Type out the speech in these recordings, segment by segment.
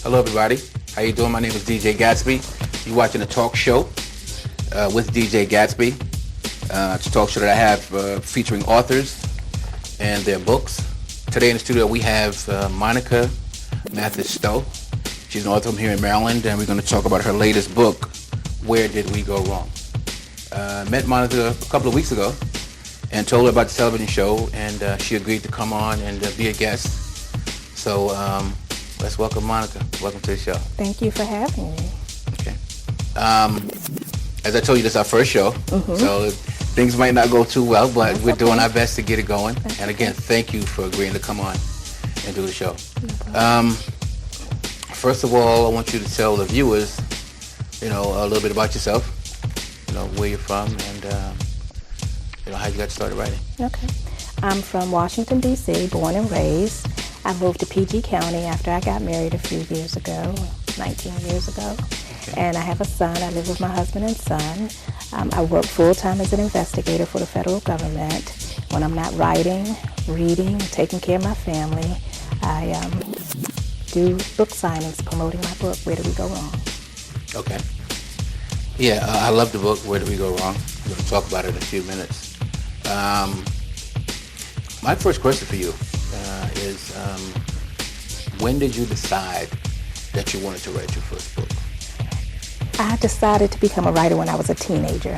Hello, everybody. How you doing? My name is DJ Gatsby. You're watching a talk show with DJ Gatsby. It's a talk show that I have featuring authors and their books. Today in the studio we have Monica Mathis Stowe. She's an author from here in Maryland, and we're going to talk about her latest book, Where Did We Go Wrong? Met Monica a couple of weeks ago and told her about the television show, and she agreed to come on and be a guest. So let's welcome Monica. Welcome to the show. Thank you for having me. Okay. As I told you, this is our first show, so things might not go too well, but we're doing our best to get it going. And again, thank you for agreeing to come on and do the show. First of all, I want you to tell the viewers, a little bit about yourself, where you're from, and how you got started writing. Okay. I'm from Washington, D.C., born and raised. I moved to PG County after I got married a few years ago, 19 years ago. Okay. And I have a son. I live with my husband and son. I work full-time as an investigator for the federal government. When I'm not writing, reading, taking care of my family, I do book signings, promoting my book, Where Did We Go Wrong? Okay. Yeah, I love the book, Where Did We Go Wrong? We're going to talk about it in a few minutes. My first question for you is, when did you decide that you wanted to write your first book? I decided to become a writer when I was a teenager.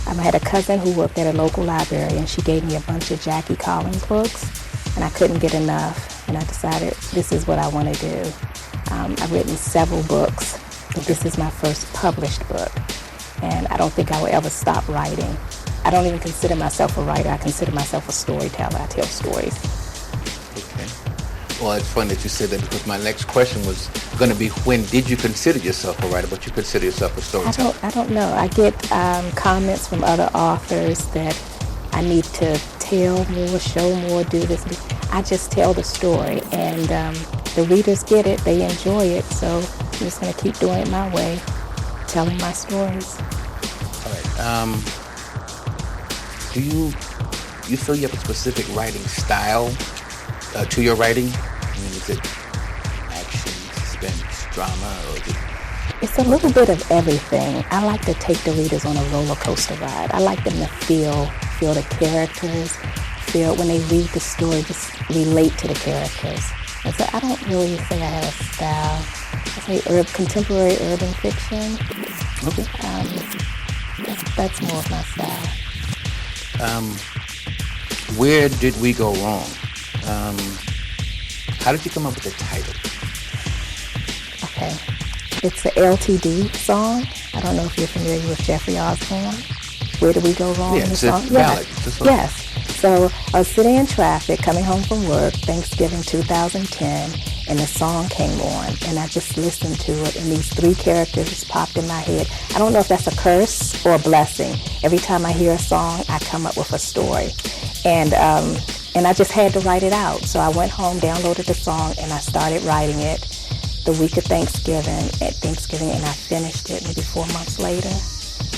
I had a cousin who worked at a local library, and she gave me a bunch of Jackie Collins books, and I couldn't get enough, and I decided this is what I want to do. I've written several books, but this is my first published book, and I don't think I will ever stop writing. I don't even consider myself a writer. I consider myself a storyteller. I tell stories. Okay. Well, it's funny that you said that, because my next question was going to be, when did you consider yourself a writer, but you consider yourself a storyteller? I don't know. I get comments from other authors that I need to tell more, show more, do this. I just tell the story, and the readers get it. They enjoy it. So I'm just going to keep doing it my way, telling my stories. All right. Do you feel you have a specific writing style to your writing? I mean, is it action, suspense, drama, or is it... It's a little bit of everything. I like to take the readers on a roller coaster ride. I like them to feel the characters, feel when they read the story, just relate to the characters. And so I don't really say I have a style. I say contemporary urban fiction. Okay. That's more of my style. Where Did We Go Wrong? How did you come up with the title? Okay. It's the LTD song. I don't know if you're familiar with Jeffrey Osborne. Where Did We Go Wrong? Yeah, it's a ballad. Yes. So I was sitting in traffic, coming home from work, Thanksgiving 2010, and the song came on, and I just listened to it, and these three characters just popped in my head. I don't know if that's a curse or a blessing. Every time I hear a song, I come up with a story. And I just had to write it out. So I went home, downloaded the song, and I started writing it the week of Thanksgiving, and I finished it maybe 4 months later.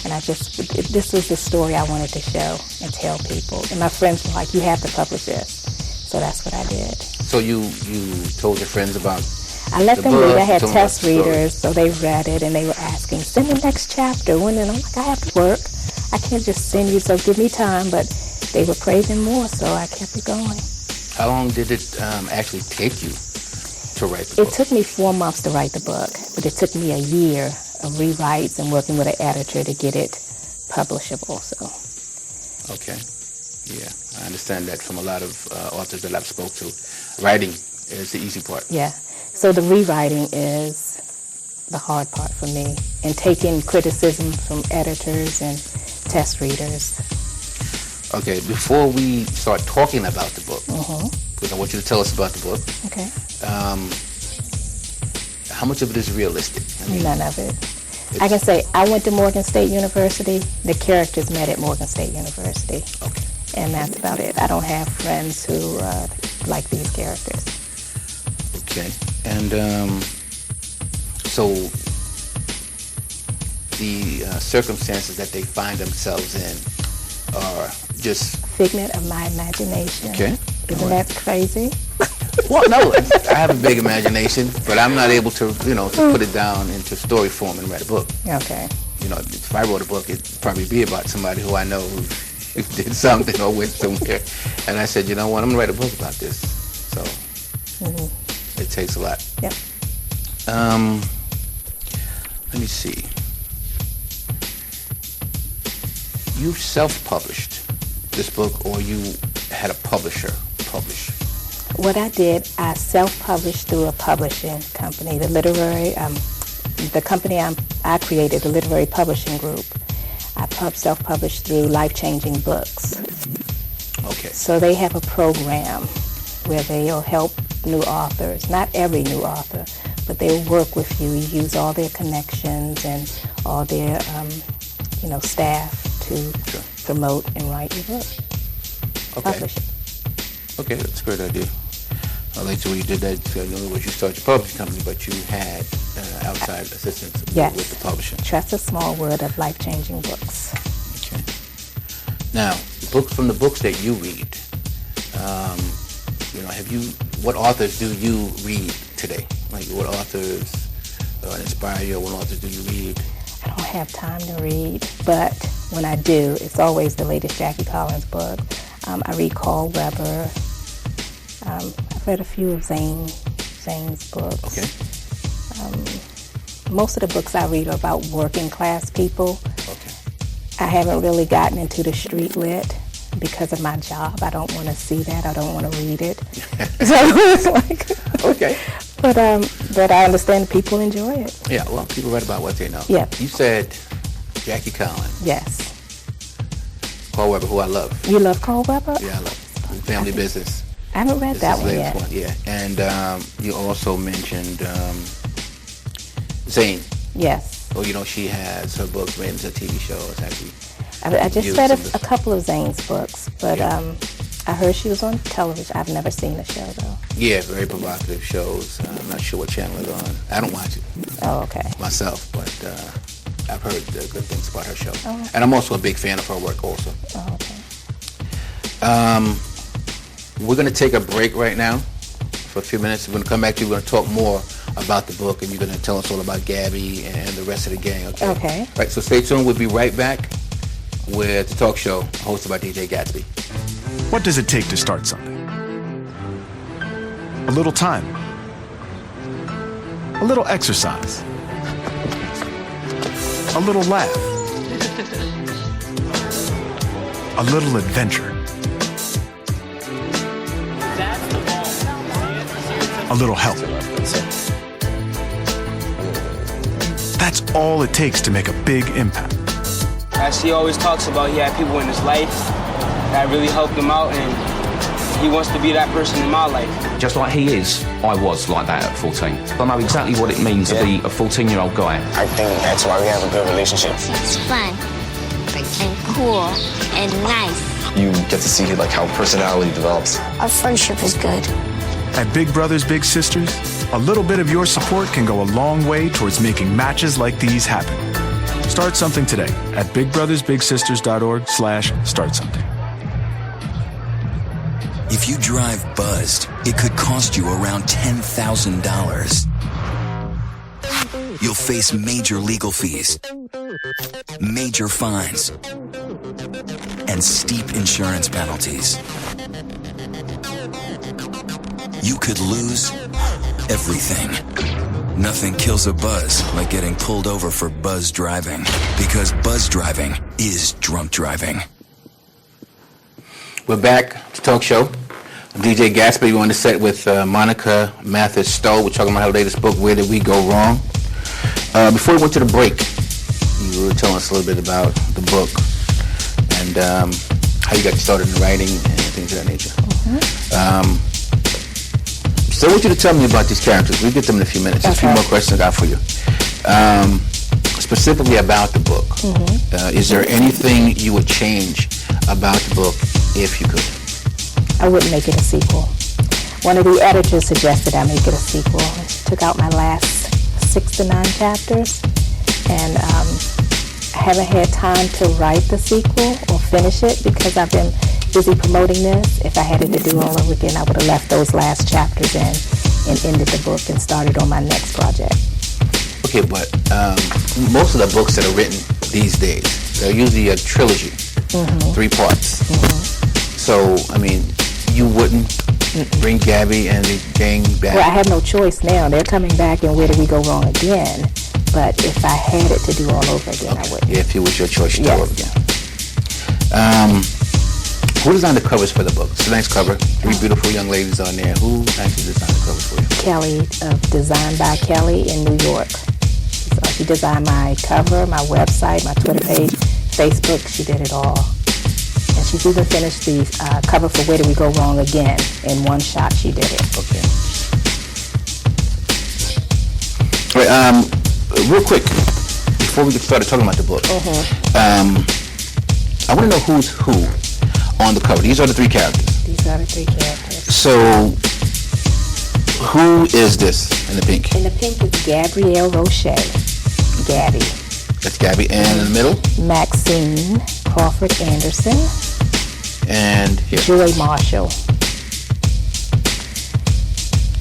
And this was the story I wanted to show and tell people. And my friends were like, you have to publish this. So that's what I did. So you told your friends about I let them read. I had told test them about the readers, so they read it, and they were asking, send the next chapter. And I'm like, I have to work. I can't just send you, so give me time. But they were praising more, so I kept it going. How long did it actually take you to write the book? It took me 4 months to write the book, but it took me a year of rewrites and working with an editor to get it publishable. So. Okay. Yeah, I understand that from a lot of authors that I've spoke to. Writing is the easy part. Yeah. So the rewriting is the hard part for me, and taking criticism from editors and test readers. Okay, before we start talking about the book, because I want you to tell us about the book. Okay. How much of it is realistic? None of it. I can say I went to Morgan State University. The characters met at Morgan State University. Okay. And that's about it. I don't have friends who like these characters. Okay. And so the circumstances that they find themselves in are just... figment of my imagination. Okay. Isn't that crazy? Well, no, I have a big imagination, but I'm not able to, to put it down into story form and write a book. Okay. If I wrote a book, it'd probably be about somebody who I know who did something or went somewhere. And I said, you know what, I'm going to write a book about this. So it takes a lot. Yep. Let me see. You self-published this book, or you had a publisher publish? What I did, I self-published through a publishing company, the company I created, the Literary Publishing Group. I self-published through Life-Changing Books. Okay. So they have a program where they'll help new authors, not every new author, but they'll work with you. You use all their connections and all their, staff to promote and write your book. Okay. Publish it. Okay, that's a great idea. I liked the way you did that. You started your publishing company, but you had outside assistance with the publishing. Trust a Small World of Life-Changing Books. Okay. Now, from the books that you read, what authors do you read today? Like, what authors inspire you, or what authors do you read? I don't have time to read, but when I do, it's always the latest Jackie Collins book. I read Carl Weber. I've read a few of Zane's books. Okay. Most of the books I read are about working class people. Okay. I haven't really gotten into the street lit because of my job. I don't want to see that. I don't want to read it. So it's like, okay. But I understand people enjoy it. Yeah, well, people write about what they know. Yeah. You said Jackie Collins. Yes. Carl Weber, who I love. You love Carl Weber? Yeah, I love Family Business. I haven't read that one yet. Yeah, and you also mentioned Zane. Yes. Well, she has her books made into a TV show. It's actually. I just read a couple of Zane's books, but I heard she was on television. I've never seen the show though. Yeah, very provocative shows. I'm not sure what channel it's on. I don't watch it. Oh, okay. Myself, but I've heard good things about her show. Oh, okay. And I'm also a big fan of her work also. Oh, okay. We're going to take a break right now for a few minutes. We're going to come back to you. We're going to talk more about the book, and you're going to tell us all about Gabby and the rest of the gang, okay? Okay. Right, so stay tuned. We'll be right back with the talk show hosted by DJ Gatsby. What does it take to start something? A little time. A little exercise. A little laugh. A little adventure. A little help. That's all it takes to make a big impact. As he always talks about, he had people in his life that really helped him out, and he wants to be that person in my life. Just like he is, I was like that at 14. I know exactly what it means to be a 14-year-old guy. I think that's why we have a good relationship. It's fun and cool and nice. You get to see how personality develops. Our friendship is good. At Big Brothers Big Sisters, a little bit of your support can go a long way towards making matches like these happen. Start something today at bigbrothersbigsisters.org/start something. If you drive buzzed, it could cost you around $10,000. You'll face major legal fees, major fines, and steep insurance penalties. You could lose everything. Nothing kills a buzz like getting pulled over for buzz driving, because buzz driving is drunk driving. We're back to Talk Show. I'm DJ Gatsby. We're on the set with Monica Mathis Stowe. We're talking about her latest book, Where Did We Go Wrong? Before we went to the break, you were telling us a little bit about the book and how you got started in writing and things of that nature. So I want you to tell me about these characters. We'll get them in a few minutes. Okay. A few more questions I got for you. Specifically about the book. Is there anything you would change about the book if you could? I wouldn't make it a sequel. One of the editors suggested I make it a sequel. She took out my last 6 to 9 chapters, and I haven't had time to write the sequel or finish it because I've been busy promoting this. If I had it to do all over again, I would have left those last chapters in and ended the book and started on my next project. Okay, but most of the books that are written these days, they're usually a trilogy, 3 parts. So, I mean, you wouldn't bring Gabby and the gang back? Well, I have no choice now. They're coming back, and Where Did We Go Wrong Again? But if I had it to do all over again, I would. Yeah, if it was your choice, you'd do it again. Who designed the covers for the book? It's a nice cover. 3 beautiful young ladies on there. Who actually designed the covers for you? Kelly, Designed by Kelly in New York. She designed my cover, my website, my Twitter page, Facebook. She did it all. And she's even finished the cover for Where Did We Go Wrong Again. In one shot, she did it. Okay. All right, real quick, before we get started talking about the book, I want to know who's who on the cover. These are the 3 characters. These are the 3 characters. So, who is this in the pink? In the pink is Gabrielle Roche. Gabby. That's Gabby. And in the middle? Maxine Crawford Anderson. And here. Joy Marshall.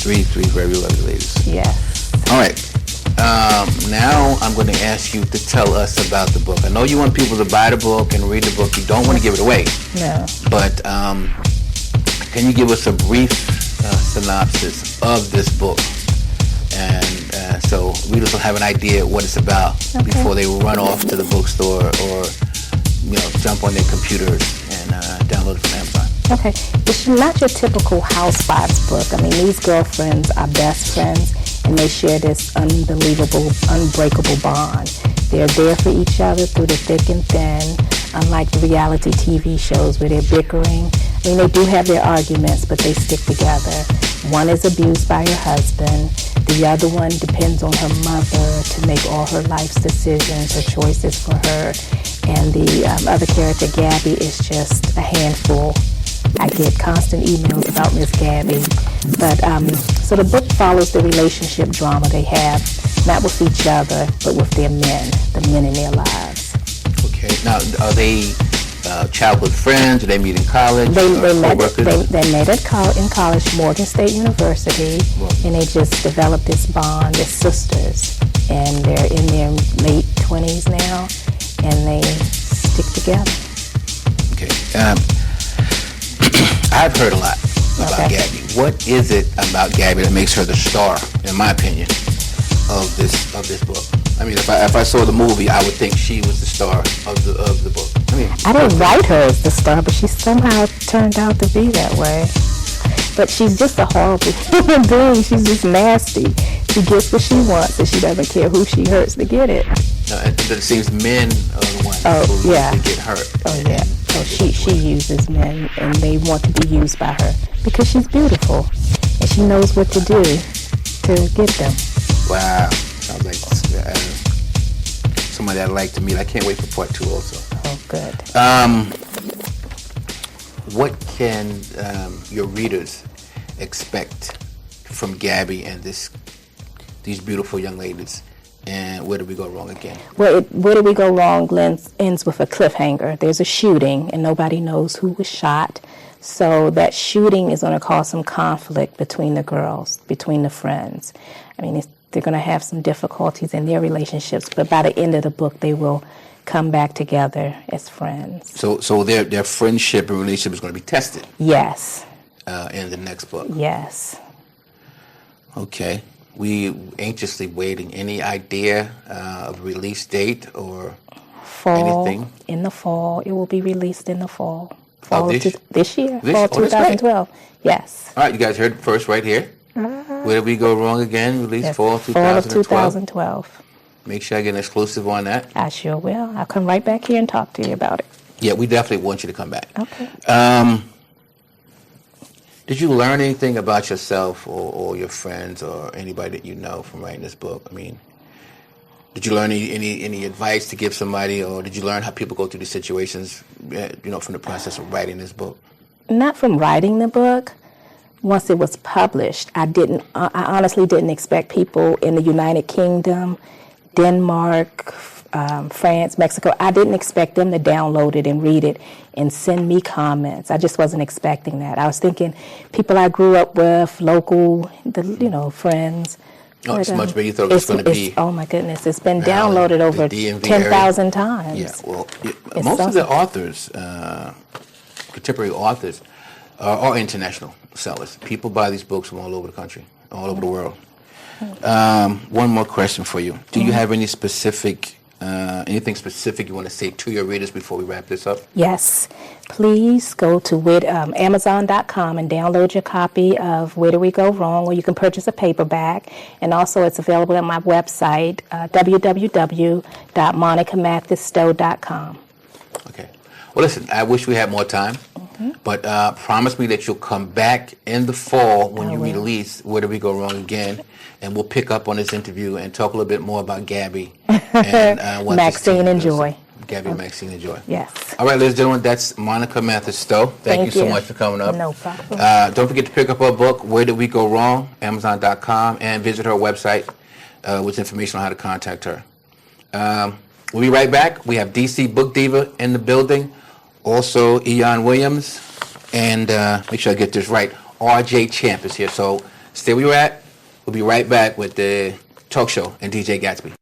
3 very lovely ladies. Yes. All right. Now I'm going to ask you to tell us about the book. I know you want people to buy the book and read the book. You don't want to give it away. No. But can you give us a brief synopsis of this book? And so readers will have an idea what it's about before they run off to the bookstore or jump on their computers and download it from Amazon. Okay. It's not your typical housewives book. I mean, these girlfriends are best friends, and they share this unbelievable, unbreakable bond. They're there for each other through the thick and thin, unlike the reality TV shows where they're bickering. I mean, they do have their arguments, but they stick together. One is abused by her husband. The other one depends on her mother to make all her life's decisions, her choices for her. And the other character, Gabby, is just a handful. I get constant emails about Miss Gabby. But so the book follows the relationship drama they have, not with each other, but with their men, the men in their lives. Okay. Now, are they childhood friends? Do they meet in college? They met in college, Morgan State University, and they just developed this bond as sisters. And they're in their late 20s now, and they stick together. Okay. I've heard a lot about Gabby. What is it about Gabby that makes her the star, in my opinion, of this book? I mean, if I saw the movie, I would think she was the star of the book. I didn't write her as the star, but she somehow turned out to be that way. But she's just a horrible human being. She's just nasty. She gets what she wants, and she doesn't care who she hurts to get it. But it seems men are the ones who get hurt. So she uses men, and they want to be used by her because she's beautiful, and she knows what to do to get them. Wow. Sounds like somebody I'd like to meet. I can't wait for part 2 also. Oh, good. What can your readers expect from Gabby and these beautiful young ladies? And Where Did We Go Wrong Again? Well, Where Did We Go Wrong ends with a cliffhanger. There's a shooting, and nobody knows who was shot. So that shooting is going to cause some conflict between the girls, between the friends. I mean, they're going to have some difficulties in their relationships, but by the end of the book, they will come back together as friends. So their friendship and relationship is going to be tested? Yes. In the next book? Yes. Okay. We anxiously waiting. Any idea of release date or anything? In the fall. It will be released in the fall. This year. Fall 2012. Yes. All right, you guys heard it first right here. Where Did We Go Wrong Again? Released fall 2012. Make sure I get an exclusive on that. I sure will. I'll come right back here and talk to you about it. Yeah, we definitely want you to come back. Okay. Did you learn anything about yourself or your friends or anybody that you know from writing this book? I mean, did you learn any advice to give somebody, or did you learn how people go through these situations, from the process of writing this book? Not from writing the book. Once it was published, I honestly didn't expect people in the United Kingdom, Denmark, France, Mexico. I didn't expect them to download it and read it and send me comments. I just wasn't expecting that. I was thinking people I grew up with, local, friends. Oh, it's much better. You thought it was going to be. Oh my goodness! It's been downloaded over 10,000 times. Yeah, well, most of the authors, contemporary authors, are international sellers. People buy these books from all over the country, all over the world. One more question for you. Do you have any specific, anything specific you want to say to your readers before we wrap this up? Yes. Please go to Amazon.com and download your copy of Where Do We Go Wrong, or you can purchase a paperback. And also it's available at my website, www.monicamathis.stowe.com. Okay. Well, listen, I wish we had more time, but promise me that you'll come back in the fall when you release Where Do We Go Wrong again, and we'll pick up on this interview and talk a little bit more about Gabby and what Maxine and Joy. Gabby, Maxine, and Joy. Yes. All right, ladies and gentlemen, that's Monica Mathis Stowe. Thank you so much for coming up. No problem. Don't forget to pick up her book, Where Did We Go Wrong, Amazon.com, and visit her website with information on how to contact her. We'll be right back. We have DC Book Diva in the building, also Eon Williams, and make sure I get this right, RJ Champ is here. So stay where you're at. We'll be right back with the talk show and DJ Gatsby.